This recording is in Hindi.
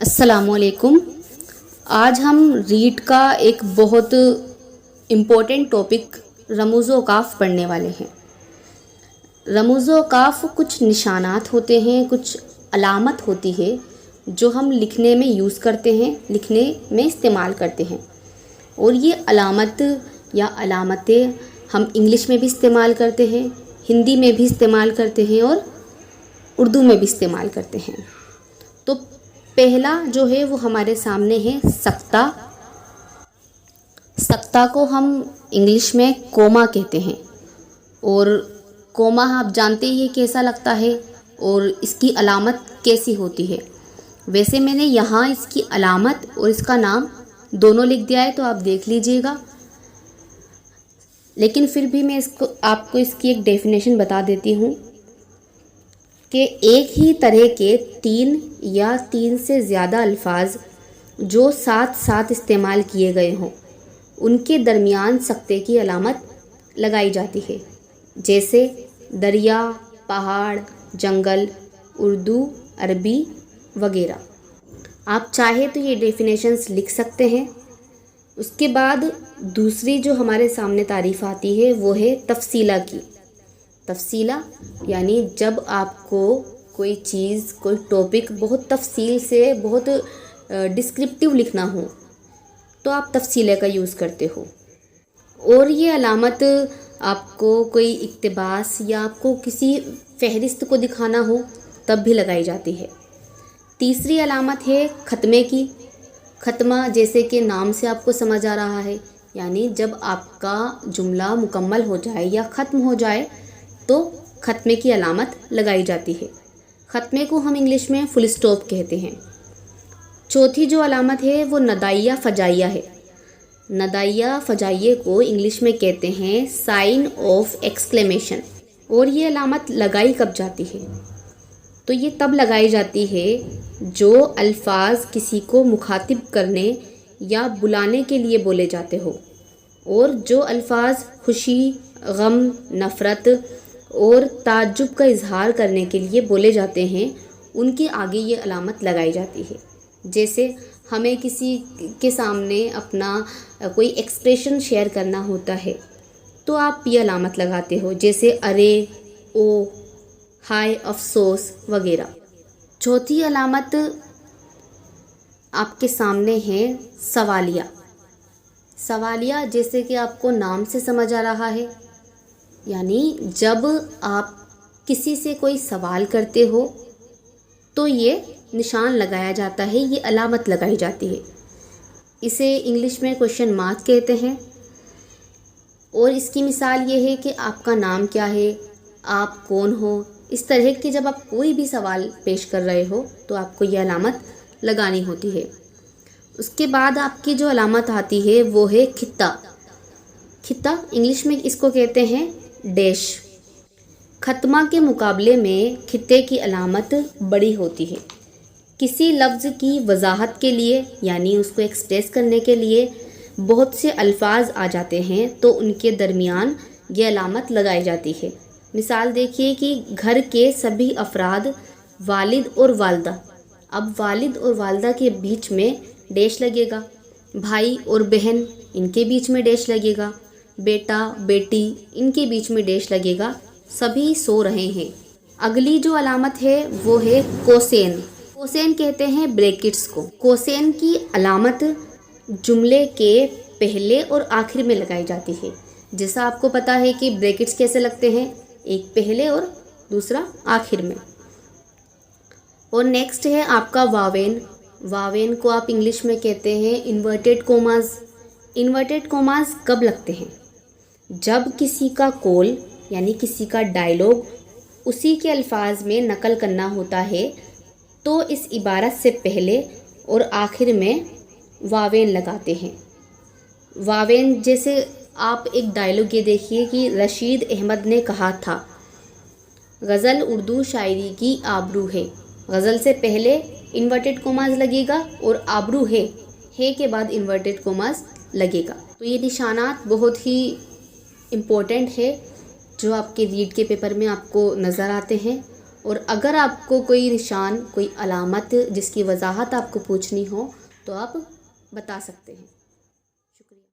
अस्सलामुअलैकुम। आज हम रीड का एक बहुत इम्पोर्टेंट टॉपिक रमूज़ व औक़ाफ़ पढ़ने वाले हैं। रमूज़ व औक़ाफ़ कुछ निशानात होते हैं, कुछ अलामत होती है जो हम लिखने में यूज़ करते हैं, लिखने में इस्तेमाल करते हैं। और ये अलामत या अलामतें हम इंग्लिश में भी इस्तेमाल करते हैं, हिंदी में भी इस्तेमाल करते हैं और उर्दू में भी इस्तेमाल करते हैं। तो पहला जो है वो हमारे सामने है सक्ता। सक्ता को हम इंग्लिश में कोमा कहते हैं और कोमा आप जानते ही कैसा लगता है और इसकी अलामत कैसी होती है। वैसे मैंने यहाँ इसकी अलामत और इसका नाम दोनों लिख दिया है, तो आप देख लीजिएगा। लेकिन फिर भी मैं आपको इसकी एक डेफिनेशन बता देती हूँ कि एक ही तरह के 3 या 3 से ज़्यादा अल्फाज जो साथ साथ इस्तेमाल किए गए हों, उनके दरमियान सक्ते की अलामत लगाई जाती है, जैसे दरिया, पहाड़, जंगल, उर्दू, अरबी वगैरह। आप चाहे तो ये डेफिनेशंस लिख सकते हैं। उसके बाद दूसरी जो हमारे सामने तारीफ़ आती है वो है तफसीला की। तफसीला यानी जब आपको कोई चीज़, कोई टॉपिक बहुत तफसील से, बहुत डिस्क्रिप्टिव लिखना हो तो आप तफसीला का यूज़ करते हो। और ये अलामत आपको कोई इक्तिबास या आपको किसी फहरिस्त को दिखाना हो तब भी लगाई जाती है। तीसरी अलामत है ख़त्मे की। ख़त्मा जैसे कि नाम से आपको समझ आ रहा है, यानी जब आपका जुमला मुकम्मल हो जाए या ख़त्म हो जाए तो ख़त्मे की अलामत लगाई जाती है। ख़त्मे को हम इंग्लिश में फुल स्टॉप कहते हैं। चौथी जो अलामत है वो नदाइया फजाइया है। नदाइया फजाइये को इंग्लिश में कहते हैं साइन ऑफ एक्सक्लेमेशन। और ये अलामत लगाई कब जाती है? तो ये तब लगाई जाती है जो अल्फाज किसी को मुखातिब करने या बुलाने के लिए बोले जाते हो, और जो अल्फाज खुशी, गम, नफ़रत और ताज्जुब का इजहार करने के लिए बोले जाते हैं, उनके आगे ये अलामत लगाई जाती है। जैसे हमें किसी के सामने अपना कोई एक्सप्रेशन शेयर करना होता है तो आप ये अलामत लगाते हो, जैसे अरे, ओ, हाय, अफसोस वगैरह। चौथी अलामत आपके सामने है सवालिया। सवालिया जैसे कि आपको नाम से समझ आ रहा है, यानी जब आप किसी से कोई सवाल करते हो तो ये निशान लगाया जाता है, ये अलामत लगाई जाती है। इसे इंग्लिश में क्वेश्चन मार्क कहते हैं। और इसकी मिसाल ये है कि आपका नाम क्या है, आप कौन हो, इस तरह के जब आप कोई भी सवाल पेश कर रहे हो तो आपको ये अलामत लगानी होती है। उसके बाद आपकी जो अलामत आती है वो है खित्ता। खित्ता इंग्लिश में इसको कहते हैं डैश। ख़त्मा के मुकाबले में खित्ते की अलामत बड़ी होती है। किसी लफ्ज़ की वजाहत के लिए, यानी उसको एक्सप्रेस करने के लिए बहुत से अल्फाज आ जाते हैं तो उनके दरमियान ये अलामत लगाई जाती है। मिसाल देखिए कि घर के सभी अफराद वालिद और वालदा। अब वालिद और वालदा के बीच में डैश लगेगा। भाई और बहन, इनके बीच में डैश लगेगा। बेटा, बेटी, इनके बीच में डैश लगेगा। सभी सो रहे हैं। अगली जो अलामत है वो है कोसेन। कोसेन कहते हैं ब्रैकेट्स को। कोसेन की अलामत जुमले के पहले और आखिर में लगाई जाती है। जैसा आपको पता है कि ब्रैकेट्स कैसे लगते हैं, एक पहले और दूसरा आखिर में। और नेक्स्ट है आपका वावेन। वावेन को आप इंग्लिश में कहते हैं इन्वर्टेड कोमास। इन्वर्टेड कोमास कब लगते हैं? जब किसी का कॉल यानी किसी का डायलॉग उसी के अल्फाज में नकल करना होता है तो इस इबारत से पहले और आखिर में वावेन लगाते हैं। वावेन जैसे आप एक डायलॉग ये देखिए कि रशीद अहमद ने कहा था, गज़ल उर्दू शायरी की आबरू है। गज़ल से पहले इन्वर्टेड कोमास लगेगा और आबरू है के बाद इन्वर्टेड कोमास लगेगा। तो ये निशानात बहुत ही इम्पोर्टेंट है जो आपके रीड के पेपर में आपको नज़र आते हैं और अगर आपको कोई निशान, कोई अलामत जिसकी वजाहत आपको पूछनी हो तो आप बता सकते हैं। शुक्रिया।